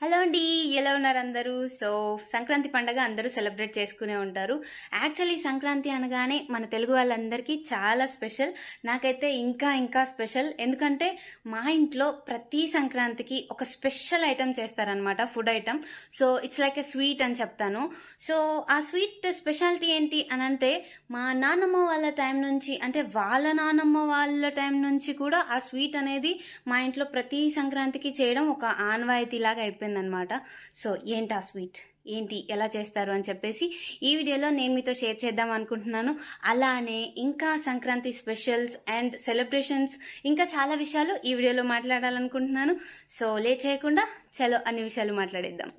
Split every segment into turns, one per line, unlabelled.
Hello అండి. ఎలా ఉన్నారు అందరూ? సో, సంక్రాంతి పండగ అందరూ సెలబ్రేట్ చేసుకునే ఉంటారు. యాక్చువల్లీ సంక్రాంతి అనగానే మన తెలుగు వాళ్ళందరికీ చాలా స్పెషల్. నాకైతే ఇంకా స్పెషల్. ఎందుకంటే మా ఇంట్లో ప్రతి సంక్రాంతికి ఒక స్పెషల్ ఐటెం చేస్తారనమాట, food item. So, it's like a sweet అని చెప్తాను. సో, ఆ స్వీట్ స్పెషాలిటీ ఏంటి అనంటే మా నాన్నమ్మ వాళ్ళ టైం నుంచి, అంటే వాళ్ళ నాన్నమ్మ వాళ్ళ టైం నుంచి కూడా ఆ స్వీట్ అనేది మా ఇంట్లో ప్రతి సంక్రాంతికి చేయడం ఒక ఆనవాయితీలాగా అయిపోయిందనమాట. సో ఏంటి ఆ స్వీట్, ఏంటి, ఎలా చేస్తారు అని చెప్పేసి ఈ వీడియోలో నేను మీతో షేర్ చేద్దాం అనుకుంటున్నాను. అలానే ఇంకా సంక్రాంతి స్పెషల్స్ అండ్ సెలబ్రేషన్స్, ఇంకా చాలా విషయాలు ఈ వీడియోలో మాట్లాడాలనుకుంటున్నాను. సో లేట్ చేయకుండా చలో అన్ని విషయాలు మాట్లాడేద్దాం.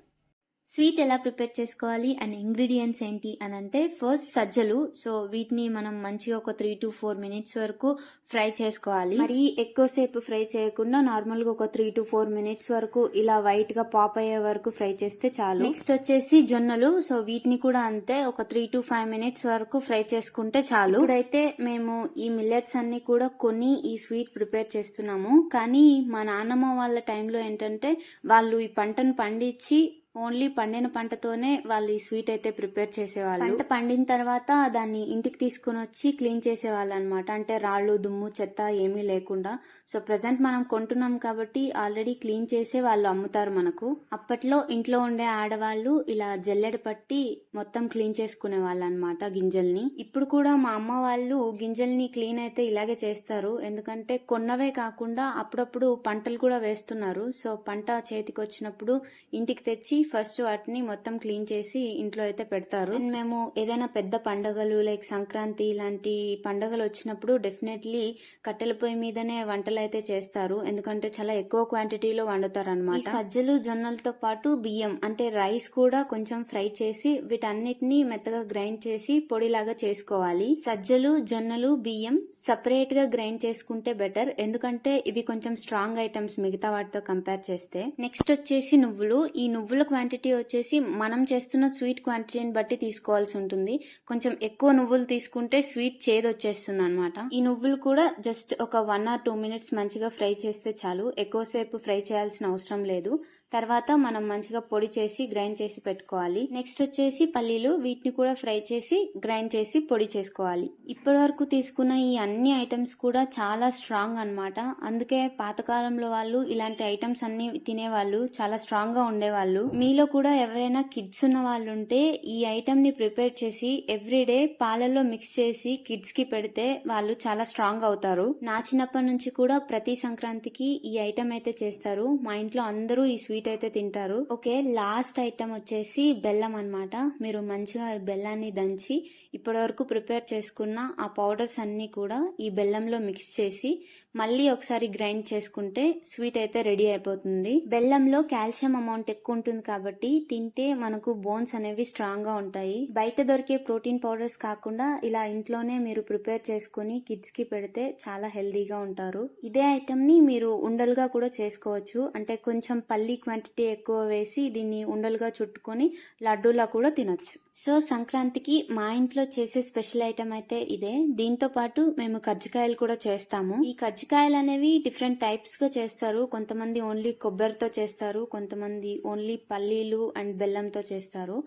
స్వీట్ ఎలా ప్రిపేర్ చేసుకోవాలి అండ్ ఇంగ్రీడియంట్స్ ఏంటి అని అంటే, ఫస్ట్ సజ్జలు. సో వీటిని మనం మంచిగా ఒక 3 to 4 minutes వరకు ఫ్రై చేసుకోవాలి. మరి ఎక్కువసేపు ఫ్రై చేయకుండా నార్మల్గా ఒక 3 to 4 minutes వరకు ఇలా వైట్ గా పాప్ అయ్యే వరకు ఫ్రై చేస్తే చాలు. నెక్స్ట్ వచ్చేసి జొన్నలు. సో వీటిని కూడా అంతే, ఒక 3 to 5 minutes వరకు ఫ్రై చేసుకుంటే చాలు. ఇప్పుడైతే మేము ఈ మిల్లెట్స్ అన్ని కూడా కొని ఈ స్వీట్ ప్రిపేర్ చేస్తున్నాము. కానీ మా నాన్నమ్మ వాళ్ళ టైంలో ఏంటంటే, వాళ్ళు ఈ పంటను పండించి ఓన్లీ పండిన పంటతోనే వాళ్ళు ఈ స్వీట్ అయితే ప్రిపేర్ చేసేవాళ్ళు. పంట పండిన తర్వాత దాన్ని ఇంటికి తీసుకుని వచ్చి క్లీన్ చేసేవాళ్ళు అనమాట. అంటే రాళ్ళు, దుమ్ము, చెత్త ఏమీ లేకుండా. సో ప్రెసెంట్ మనం కొంటున్నాం కాబట్టి ఆల్రెడీ క్లీన్ చేసే వాళ్ళు అమ్ముతారు మనకు. అప్పట్లో ఇంట్లో ఉండే ఆడవాళ్ళు ఇలా జల్లెడ పట్టి మొత్తం క్లీన్ చేసుకునే వాళ్ళు అనమాట గింజల్ని. ఇప్పుడు కూడా మా అమ్మ వాళ్ళు గింజల్ని క్లీన్ అయితే ఇలాగే చేస్తారు. ఎందుకంటే కొన్నవే కాకుండా అప్పుడప్పుడు పంటలు కూడా వేస్తున్నారు. సో పంట చేతికి వచ్చినప్పుడు ఇంటికి తెచ్చి ఫస్ట్ వాటిని మొత్తం క్లీన్ చేసి ఇంట్లో అయితే పెడతారు. మేము ఏదైనా పెద్ద పండుగలు లైక్ సంక్రాంతి ఇలాంటి పండుగలు వచ్చినప్పుడు డెఫినెట్లీ కట్టెల పొయ్యి మీదనే వంటలు అయితే చేస్తారు. ఎందుకంటే చాలా ఎక్కువ క్వాంటిటీలో వండుతారు అనమాట. సజ్జలు, జొన్నలతో పాటు బియ్యం అంటే రైస్ కూడా కొంచెం ఫ్రై చేసి వీటన్నిటిని మెత్తగా గ్రైండ్ చేసి పొడిలాగా చేసుకోవాలి. సజ్జలు, జొన్నలు, బియ్యం సపరేట్ గా గ్రైండ్ చేసుకుంటే బెటర్. ఎందుకంటే ఇవి కొంచెం స్ట్రాంగ్ ఐటమ్స్ మిగతా వాటితో కంపేర్ చేస్తే. నెక్స్ట్ వచ్చేసి నువ్వులు. ఈ నువ్వుల క్వాంటిటీ వచ్చేసి మనం చేస్తున్న స్వీట్ క్వాంటిటీని బట్టి తీసుకోవాల్సి ఉంటుంది. కొంచెం ఎక్కువ నువ్వులు తీసుకుంటే స్వీట్ చేదు వచ్చేస్తుంది అనమాట. ఈ నువ్వులు కూడా జస్ట్ ఒక 1 or 2 minutes మంచిగా ఫ్రై చేస్తే చాలు. ఎక్కువసేపు ఫ్రై చేయాల్సిన అవసరం లేదు. తర్వాత మనం మంచిగా పొడి చేసి గ్రైండ్ చేసి పెట్టుకోవాలి. నెక్స్ట్ వచ్చేసి పల్లీలు. వీటిని కూడా ఫ్రై చేసి గ్రైండ్ చేసి పొడి చేసుకోవాలి. ఇప్పటి వరకు తీసుకున్న ఈ అన్ని ఐటమ్స్ కూడా చాలా స్ట్రాంగ్ అన్నమాట. అందుకే పాతకాలంలో వాళ్ళు ఇలాంటి ఐటమ్స్ అన్ని తినేవాళ్ళు, చాలా స్ట్రాంగ్ గా ఉండేవాళ్ళు. మీలో కూడా ఎవరైనా కిడ్స్ ఉన్న వాళ్ళు ఉంటే ఈ ఐటమ్ ని ప్రిపేర్ చేసి ఎవ్రీడే పాలల్లో మిక్స్ చేసి కిడ్స్ కి పెడితే వాళ్ళు చాలా స్ట్రాంగ్ అవుతారు. నా చిన్నప్పటి నుంచి కూడా ప్రతి సంక్రాంతికి ఈ ఐటమ్ అయితే చేస్తారు. మా ఇంట్లో అందరూ ఈ స్వీట్ అయితే తింటారు. ఓకే, లాస్ట్ ఐటమ్ వచ్చేసి బెల్లం అన్నమాట. మీరు మంచిగా బెల్లాన్ని దంచి ఇప్పటి వరకు ప్రిపేర్ చేసుకున్న ఆ పౌడర్స్ అన్ని కూడా ఈ బెల్లంలో మిక్స్ చేసి మళ్ళీ ఒకసారి గ్రైండ్ చేసుకుంటే స్వీట్ అయితే రెడీ అయిపోతుంది. బెల్లంలో కాల్షియం అమౌంట్ ఎక్కువ ఉంటుంది కాబట్టి తింటే మనకు బోన్స్ అనేవి స్ట్రాంగ్ గా ఉంటాయి. బయట దొరికే ప్రోటీన్ పౌడర్స్ కాకుండా ఇలా ఇంట్లోనే మీరు ప్రిపేర్ చేసుకుని కిడ్స్ కి పెడితే చాలా హెల్దీగా ఉంటారు. ఇదే ఐటమ్ ని మీరు ఉండలుగా కూడా చేసుకోవచ్చు. అంటే కొంచెం పల్లి క్వాంటిటీ ఎక్కువ వేసి దీన్ని ఉండలుగా చుట్టుకొని లడ్డూలా కూడా తినొచ్చు. సో సంక్రాంతికి మా ఇంట్లో చేసే స్పెషల్ ఐటమ్ అయితే ఇదే. దీంతో పాటు మేము కజ్జికాయలు కూడా చేస్తాము. ఈ కజ్జికాయలు అనేవి డిఫరెంట్ టైప్స్ గా చేస్తారు. కొంతమంది ఓన్లీ కొబ్బరితో చేస్తారు, కొంతమంది ఓన్లీ పల్లీలు అండ్ బెల్లంతో చేస్తారు.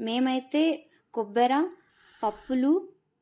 మేమైతే కొబ్బరి, పప్పులు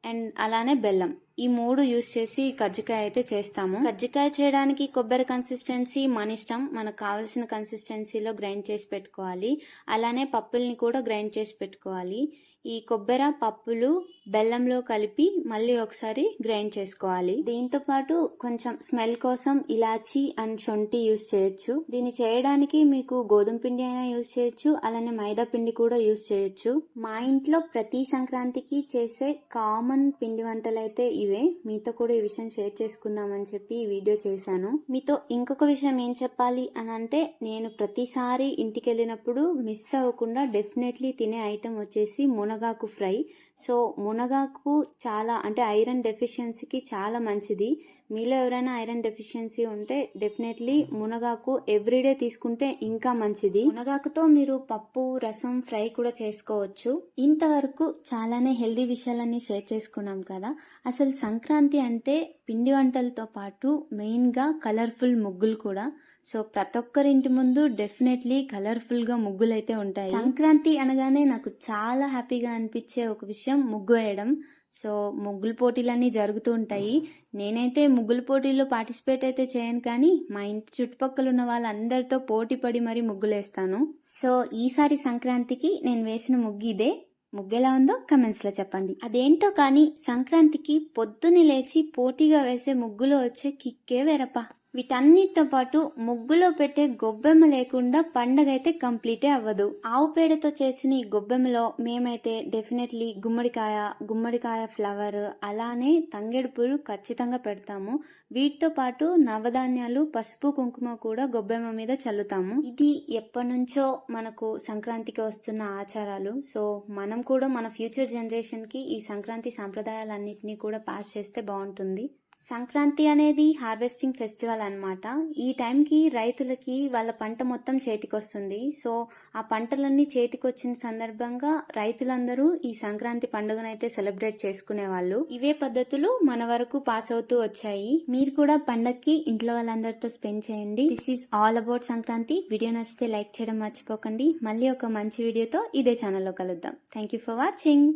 అండ్ అలానే బెల్లం ఈ 3 యూస్ చేసి కజ్జికాయ అయితే చేస్తాము. కజ్జికాయ చేయడానికి కొబ్బరి కన్సిస్టెన్సీ మన ఇష్టం. మనకు కావాల్సిన కన్సిస్టెన్సీలో గ్రైండ్ చేసి పెట్టుకోవాలి. అలానే పప్పుల్ని కూడా గ్రైండ్ చేసి పెట్టుకోవాలి. ఈ కొబ్బరి, పప్పులు బెల్లంలో కలిపి మళ్ళీ ఒకసారి గ్రైండ్ చేసుకోవాలి. దీంతో పాటు కొంచెం స్మెల్ కోసం ఇలాచి అండ్ శొంఠి యూస్ చేయొచ్చు. దీన్ని చేయడానికి మీకు గోధుమ పిండి అయినా యూస్ చేయొచ్చు, అలానే మైదా పిండి కూడా యూస్ చేయొచ్చు. మా ఇంట్లో ప్రతి సంక్రాంతికి చేసే కామన్ పిండి వంటలు అయితే ఇవే. మీతో కూడా ఈ విషయం షేర్ చేసుకుందామని చెప్పి ఈ వీడియో చేశాను. మీతో ఇంకొక విషయం ఏం చెప్పాలి అని అంటే, నేను ప్రతిసారి ఇంటికి వెళ్ళినప్పుడు మిస్ అవ్వకుండా డెఫినెట్లీ తినే ఐటమ్ వచ్చేసి మునగాకు ఫ్రై. సో మునగాకు చాలా అంటే ఐరన్ డెఫిషియన్సీకి చాలా మంచిది. మీలో ఎవరైనా ఐరన్ డెఫిషియన్సీ ఉంటే డెఫినెట్లీ మునగాకు ఎవ్రీడే తీసుకుంటే ఇంకా మంచిది. మునగాకుతో మీరు పప్పు, రసం, ఫ్రై కూడా చేసుకోవచ్చు. ఇంతవరకు చాలానే హెల్దీ విషయాలన్నీ షేర్ చేసుకున్నాం కదా. అసలు సంక్రాంతి అంటే పిండి వంటలతో పాటు మెయిన్గా కలర్ఫుల్ ముగ్గులు కూడా. సో ప్రతి ఒక్కరి ఇంటి ముందు డెఫినెట్లీ కలర్ఫుల్గా ముగ్గులు అయితే ఉంటాయి. సంక్రాంతి అనగానే నాకు చాలా హ్యాపీగా అనిపించే ఒక విషయం ముగ్గు వేయడం. సో ముగ్గుల పోటీలన్నీ జరుగుతూ ఉంటాయి. నేనైతే ముగ్గుల పోటీల్లో పార్టిసిపేట్ అయితే చేయను, కానీ మా ఇంటి చుట్టుపక్కల ఉన్న వాళ్ళందరితో పోటీ పడి మరీ ముగ్గులు వేస్తాను. సో ఈసారి సంక్రాంతికి నేను వేసిన ముగ్గు ఇదే. ముగ్గు ఎలా ఉందో కమెంట్స్లో చెప్పండి. అదేంటో కానీ సంక్రాంతికి పొద్దున్నే లేచి పోటీగా వేసే ముగ్గులో వచ్చే కిక్కే వేరప్ప. వీటన్నిటితో పాటు ముగ్గులో పెట్టే గొబ్బెమ్మ లేకుండా పండగ అయితే కంప్లీటే అవ్వదు. ఆవు పేడతో చేసిన ఈ గొబ్బెమ్మలో మేమైతే డెఫినెట్లీ గుమ్మడికాయ ఫ్లవర్, అలానే తంగేడు పూలు ఖచ్చితంగా పెడతాము. వీటితో పాటు నవధాన్యాలు, పసుపు, కుంకుమ కూడా గొబ్బెమ్మ మీద చల్లుతాము. ఇది ఎప్పటి నుంచో మనకు సంక్రాంతికి వస్తున్న ఆచారాలు. సో మనం కూడా మన ఫ్యూచర్ జనరేషన్కి ఈ సంక్రాంతి సాంప్రదాయాలన్నింటినీ కూడా పాస్ చేస్తే బాగుంటుంది. సంక్రాంతి అనేది హార్వెస్టింగ్ ఫెస్టివల్ అన్నమాట. ఈ టైంకి రైతులకి వాళ్ళ పంట మొత్తం చేతికొస్తుంది. సో ఆ పంటలన్నీ చేతికొచ్చిన సందర్భంగా రైతులందరూ ఈ సంక్రాంతి పండుగనైతే సెలబ్రేట్ చేసుకునేవాళ్ళు. ఇవే పద్ధతులు మన వరకు పాస్ అవుతూ వచ్చాయి. మీరు కూడా పండగకి ఇంట్లో వాళ్ళందరితో స్పెండ్ చేయండి. This is all about Sankranti. Video నచ్చితే లైక్ చేయడం మర్చిపోకండి. మళ్ళీ ఒక మంచి వీడియోతో ఇదే ఛానల్లో కలుద్దాం. Thank you for watching.